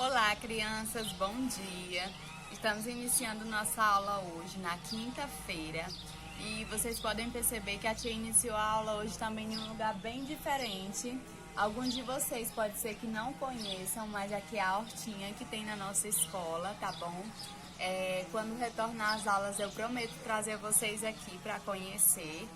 Olá, crianças, bom dia! Estamos iniciando nossa aula hoje, na quinta-feira, e vocês podem perceber que a tia iniciou a aula hoje também em um lugar bem diferente. Alguns de vocês pode ser que não conheçam, mas aqui é a hortinha que tem na nossa escola, tá bom? Quando retornar às aulas eu prometo trazer vocês aqui para conhecer.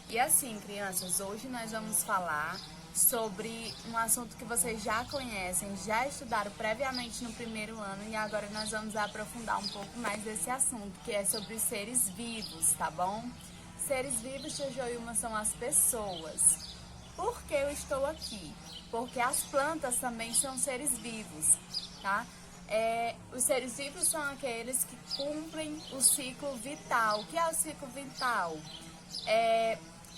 E assim, crianças, hoje nós vamos falar sobre um assunto que vocês já conhecem, já estudaram previamente no primeiro ano, e agora nós vamos aprofundar um pouco mais desse assunto, que é sobre os seres vivos, tá bom? Seres vivos, tia Joilma, são as pessoas. Por que eu estou aqui? Porque as plantas também são seres vivos, tá? Os seres vivos são aqueles que cumprem o ciclo vital. O que é o ciclo vital?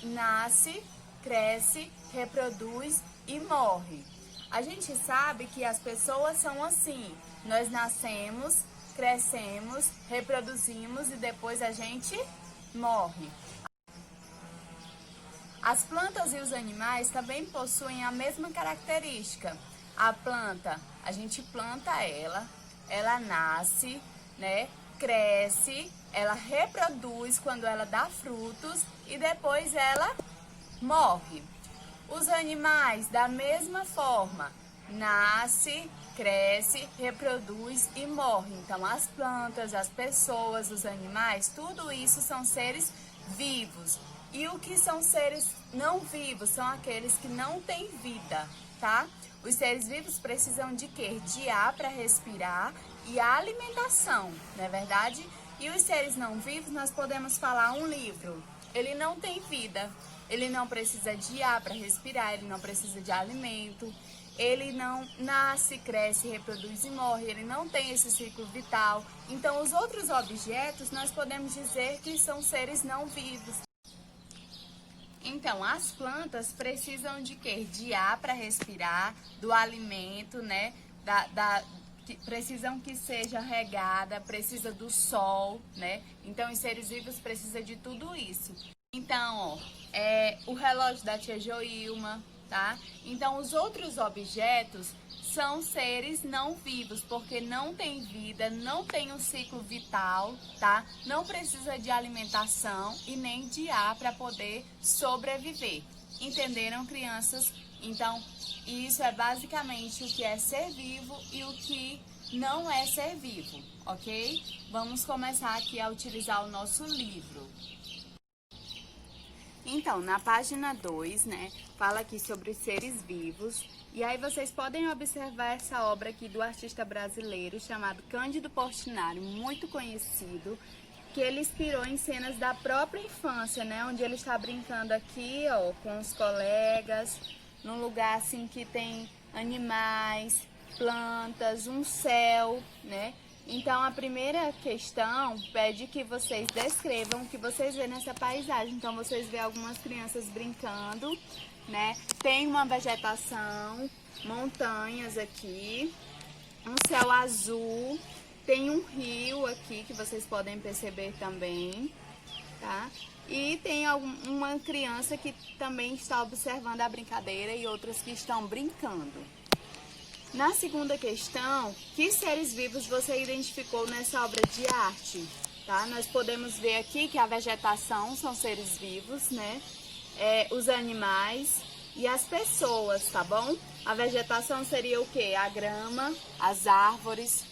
Nasce, cresce, reproduz e morre. A gente sabe que as pessoas são assim. Nós nascemos, crescemos, reproduzimos e depois a gente morre. As plantas e os animais também possuem a mesma característica. A planta, a gente planta ela nasce, né? Cresce, ela reproduz quando ela dá frutos e depois ela morre. Os animais, da mesma forma, nasce, cresce, reproduz e morre. Então, as plantas, as pessoas, os animais, tudo isso são seres vivos. E o que são seres não vivos? São aqueles que não têm vida, tá? Os seres vivos precisam de quê? De ar para respirar e a alimentação, não é verdade? E os seres não vivos, nós podemos falar um livro. Ele não tem vida, ele não precisa de ar para respirar, ele não precisa de alimento, ele não nasce, cresce, reproduz e morre, ele não tem esse ciclo vital. Então, os outros objetos, nós podemos dizer que são seres não vivos. Então, as plantas precisam de quê? De ar para respirar, do alimento, né? Precisam que seja regada, precisa do sol, né? Então, os seres vivos precisam de tudo isso. Então, o relógio da tia Joilma, tá? Então, os outros objetos são seres não vivos, porque não tem vida, não tem um ciclo vital, tá? Não precisa de alimentação e nem de ar para poder sobreviver. Entenderam, crianças? Então, isso é basicamente o que é ser vivo e o que não é ser vivo, ok? Vamos começar aqui a utilizar o nosso livro. Então, na página 2, né, fala aqui sobre os seres vivos. E aí vocês podem observar essa obra aqui do artista brasileiro chamado Cândido Portinari, muito conhecido, que ele inspirou em cenas da própria infância, né, onde ele está brincando aqui, ó, com os colegas, num lugar assim que tem animais, plantas, um céu, né? Então, a primeira questão pede que vocês descrevam o que vocês vêem nessa paisagem. Então, vocês vêem algumas crianças brincando, né? Tem uma vegetação, montanhas aqui, um céu azul, tem um rio aqui que vocês podem perceber também, tá? E tem uma criança que também está observando a brincadeira e outras que estão brincando. Na segunda questão, que seres vivos você identificou nessa obra de arte? Tá? Nós podemos ver aqui que a vegetação são seres vivos, né? Os animais e as pessoas, tá bom? A vegetação seria o quê? A grama, as árvores,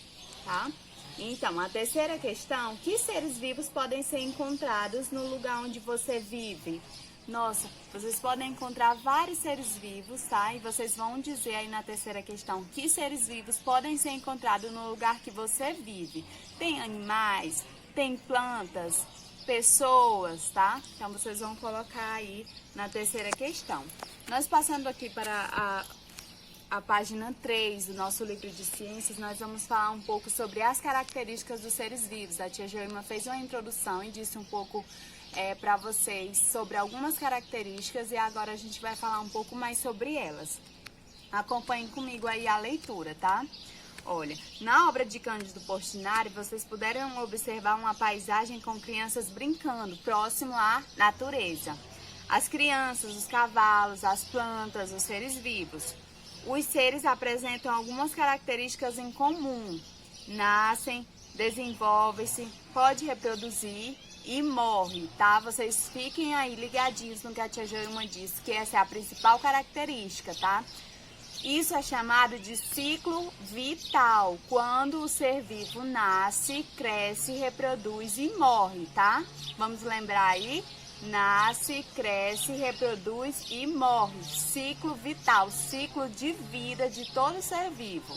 tá? Então, a terceira questão, que seres vivos podem ser encontrados no lugar onde você vive? Nossa, vocês podem encontrar vários seres vivos, tá? E vocês vão dizer aí na terceira questão que seres vivos podem ser encontrados no lugar que você vive. Tem animais, tem plantas, pessoas, tá? Então, vocês vão colocar aí na terceira questão. Nós passando aqui para a página 3 do nosso livro de ciências, nós vamos falar um pouco sobre as características dos seres vivos. A tia Joilma fez uma introdução e disse um pouco para vocês sobre algumas características e agora a gente vai falar um pouco mais sobre elas. Acompanhem comigo aí a leitura, tá? Olha, na obra de Cândido Portinari, vocês puderam observar uma paisagem com crianças brincando, próximo à natureza. As crianças, os cavalos, as plantas, os seres vivos. Os seres apresentam algumas características em comum. Nascem, desenvolvem-se, pode reproduzir e morre, tá? Vocês fiquem aí ligadinhos no que a tia Joelma disse, que essa é a principal característica, tá? Isso é chamado de ciclo vital, quando o ser vivo nasce, cresce, reproduz e morre, tá? Vamos lembrar aí? Nasce, cresce, reproduz e morre. Ciclo vital, ciclo de vida de todo ser vivo.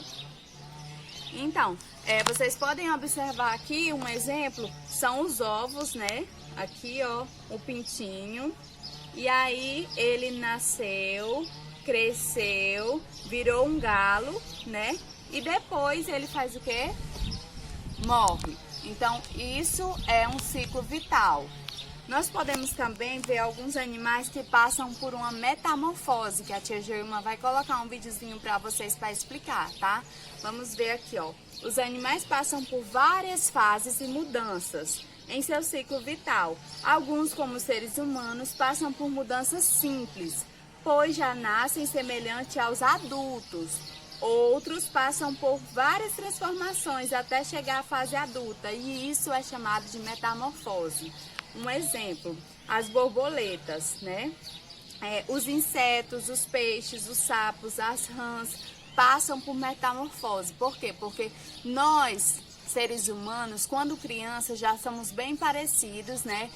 Então, vocês podem observar aqui um exemplo, são os ovos, né? Aqui, ó, o pintinho. E aí ele nasceu, cresceu, virou um galo, né? E depois ele faz o quê? Morre. Então, isso é um ciclo vital. Nós podemos também ver alguns animais que passam por uma metamorfose, que a tia Joelma vai colocar um videozinho para vocês para explicar, tá? Vamos ver aqui, ó. Os animais passam por várias fases e mudanças em seu ciclo vital. Alguns, como os seres humanos, passam por mudanças simples, pois já nascem semelhante aos adultos. Outros passam por várias transformações até chegar à fase adulta, e isso é chamado de metamorfose. Um exemplo, as borboletas, né? Os insetos, os peixes, os sapos, as rãs passam por metamorfose. Por quê? Porque nós, seres humanos, quando crianças, já somos bem parecidos, né?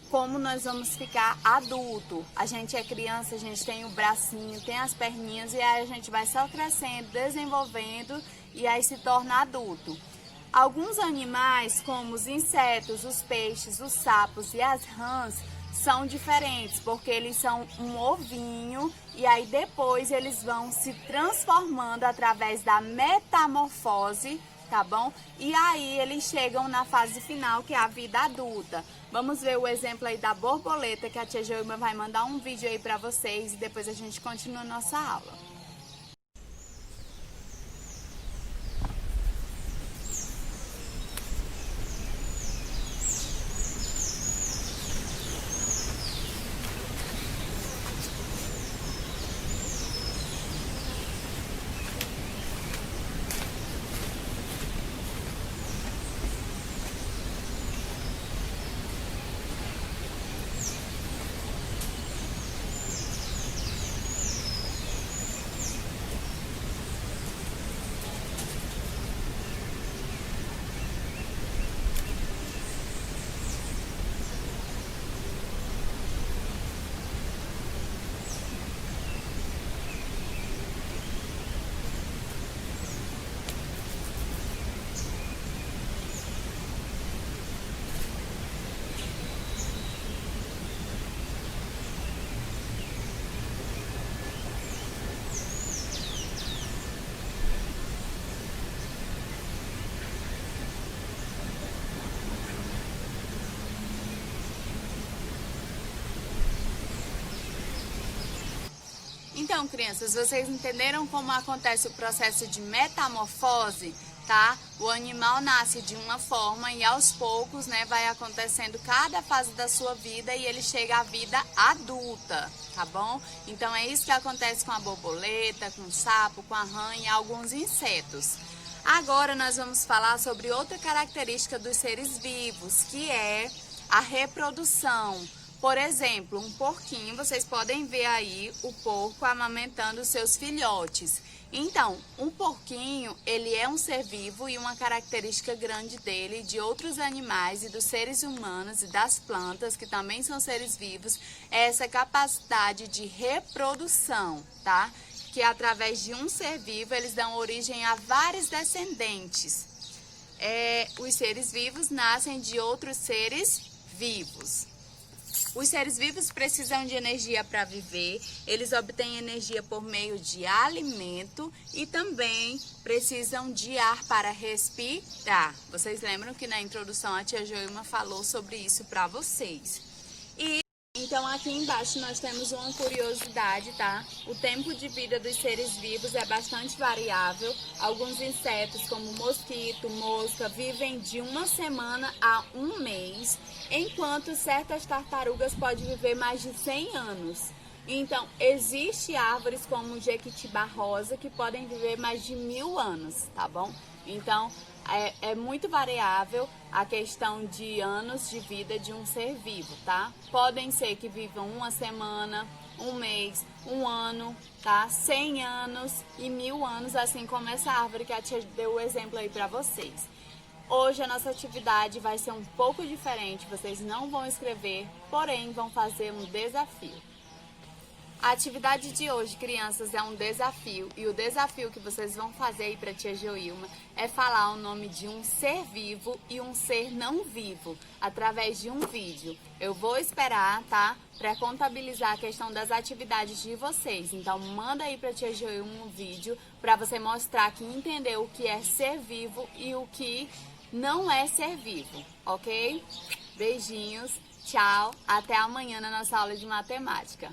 Como nós vamos ficar adulto. A gente é criança, a gente tem o bracinho, tem as perninhas, e aí a gente vai só crescendo, desenvolvendo, e aí se torna adulto. Alguns animais, como os insetos, os peixes, os sapos e as rãs, são diferentes, porque eles são um ovinho e aí depois eles vão se transformando através da metamorfose, tá bom? E aí eles chegam na fase final, que é a vida adulta. Vamos ver o exemplo aí da borboleta, que a tia Joelma vai mandar um vídeo aí pra vocês e depois a gente continua a nossa aula. Então, crianças, vocês entenderam como acontece o processo de metamorfose, tá? O animal nasce de uma forma e aos poucos, né, vai acontecendo cada fase da sua vida e ele chega à vida adulta, tá bom? Então é isso que acontece com a borboleta, com o sapo, com a rã e alguns insetos. Agora nós vamos falar sobre outra característica dos seres vivos, que é a reprodução. Por exemplo, um porquinho, vocês podem ver aí o porco amamentando seus filhotes. Então, um porquinho, ele é um ser vivo e uma característica grande dele, de outros animais e dos seres humanos e das plantas, que também são seres vivos, é essa capacidade de reprodução, tá? Que através de um ser vivo, eles dão origem a vários descendentes. Os seres vivos nascem de outros seres vivos. Os seres vivos precisam de energia para viver, eles obtêm energia por meio de alimento e também precisam de ar para respirar. Vocês lembram que na introdução a tia Joelma falou sobre isso para vocês. Então aqui embaixo nós temos uma curiosidade, tá? O tempo de vida dos seres vivos é bastante variável. Alguns insetos, como mosquito, mosca, vivem de 1 semana a 1 mês, enquanto certas tartarugas podem viver mais de 100 anos. Então, existe árvores como o jequitibá rosa que podem viver mais de 1000 anos, tá bom? Então, é muito variável a questão de anos de vida de um ser vivo, tá? Podem ser que vivam uma semana, um mês, um ano, tá? 100 anos e 1000 anos, assim como essa árvore que a tia deu o exemplo aí pra vocês. Hoje a nossa atividade vai ser um pouco diferente, vocês não vão escrever, porém vão fazer um desafio. A atividade de hoje, crianças, é um desafio e o desafio que vocês vão fazer aí para a tia Joilma é falar o nome de um ser vivo e um ser não vivo através de um vídeo. Eu vou esperar, tá? Para contabilizar a questão das atividades de vocês. Então, manda aí para a tia Joilma um vídeo para você mostrar que entendeu o que é ser vivo e o que não é ser vivo, ok? Beijinhos, tchau, até amanhã na nossa aula de matemática.